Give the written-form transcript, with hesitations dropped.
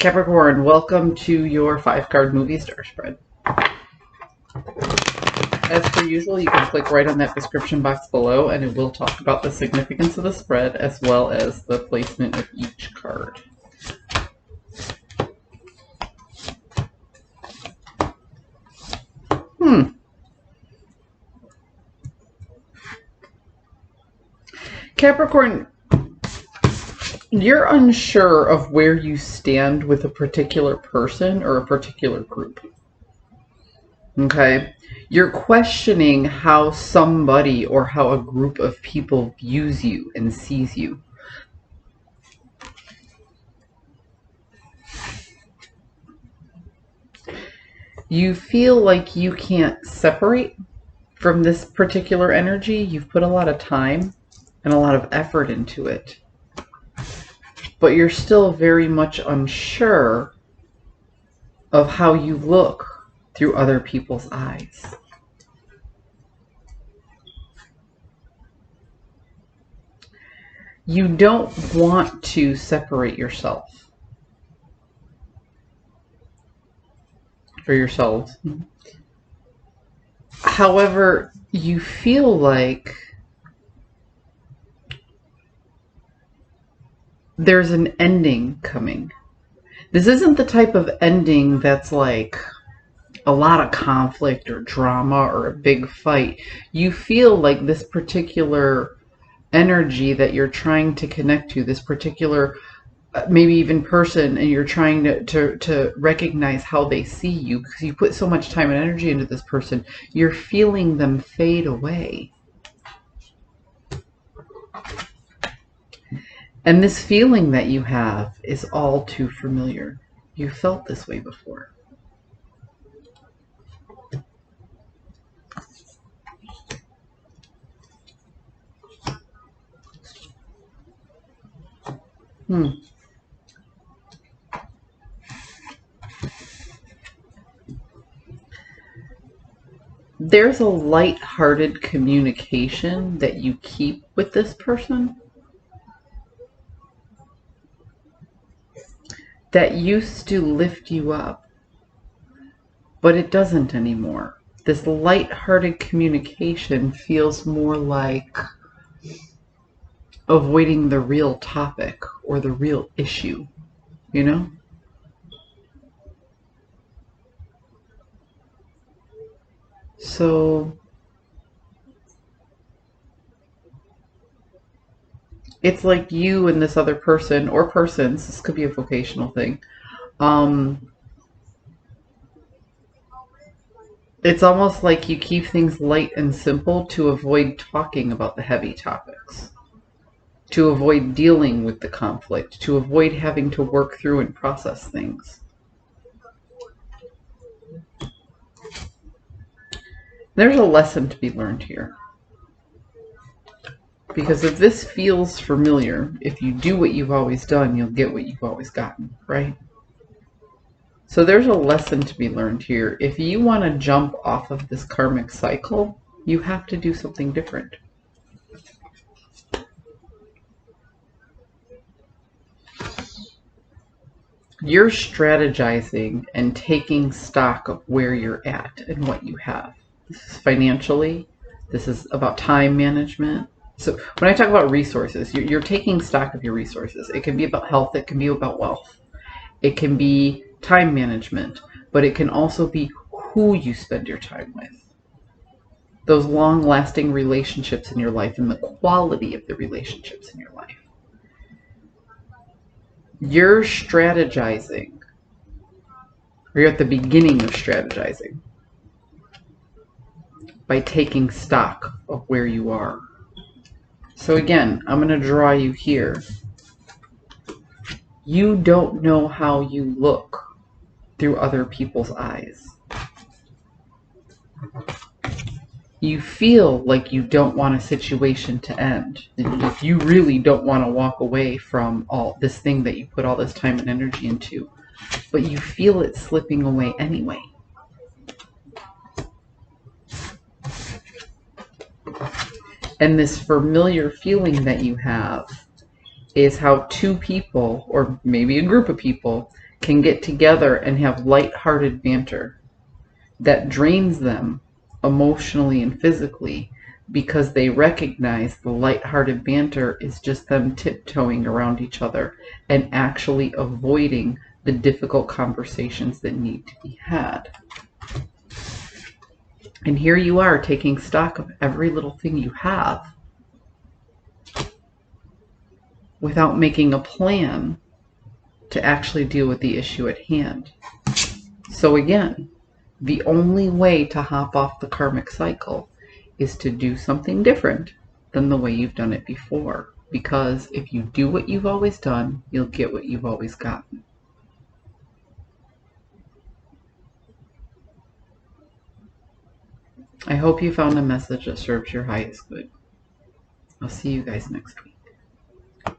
Capricorn, welcome to your 5-card movie star spread. As per usual, you can click right on that description box below and it will talk about the significance of the spread as well as the placement of each card. Capricorn, you're unsure of where you stand with a particular person or a particular group. Okay? You're questioning how somebody or how a group of people views you and sees you. You feel like you can't separate from this particular energy. You've put a lot of time and a lot of effort into it, but you're still very much unsure of how you look through other people's eyes. You don't want to separate yourself or yourselves. However, you feel like there's an ending coming. This isn't the type of ending that's like a lot of conflict or drama or a big fight. You feel like this particular energy that you're trying to connect to, this particular maybe even person, and you're trying to recognize how they see you because you put so much time and energy into this person, you're feeling them fade away. And this feeling that you have is all too familiar. You felt this way before. There's a light-hearted communication that you keep with this person that used to lift you up, but it doesn't anymore. This light-hearted communication feels more like avoiding the real topic or the real issue, you know? So it's like you and this other person or persons, this could be a vocational thing. It's almost like you keep things light and simple to avoid talking about the heavy topics, to avoid dealing with the conflict, to avoid having to work through and process things. There's a lesson to be learned here. Because if this feels familiar, if you do what you've always done, you'll get what you've always gotten, right? So there's a lesson to be learned here. If you want to jump off of this karmic cycle, you have to do something different. You're strategizing and taking stock of where you're at and what you have. This is financially. This is about time management. So when I talk about resources, you're taking stock of your resources. It can be about health. It can be about wealth. It can be time management. But it can also be who you spend your time with. Those long-lasting relationships in your life and the quality of the relationships in your life. You're strategizing. Or you're at the beginning of strategizing by taking stock of where you are. So again, I'm going to draw you here. You don't know how you look through other people's eyes. You feel like you don't want a situation to end. If you really don't want to walk away from all this thing that you put all this time and energy into, but you feel it slipping away anyway. And this familiar feeling that you have is how two people, or maybe a group of people, can get together and have lighthearted banter that drains them emotionally and physically, because they recognize the lighthearted banter is just them tiptoeing around each other and actually avoiding the difficult conversations that need to be had. And here you are taking stock of every little thing you have without making a plan to actually deal with the issue at hand. So again, the only way to hop off the karmic cycle is to do something different than the way you've done it before. Because if you do what you've always done, you'll get what you've always gotten. I hope you found a message that serves your highest good. I'll see you guys next week.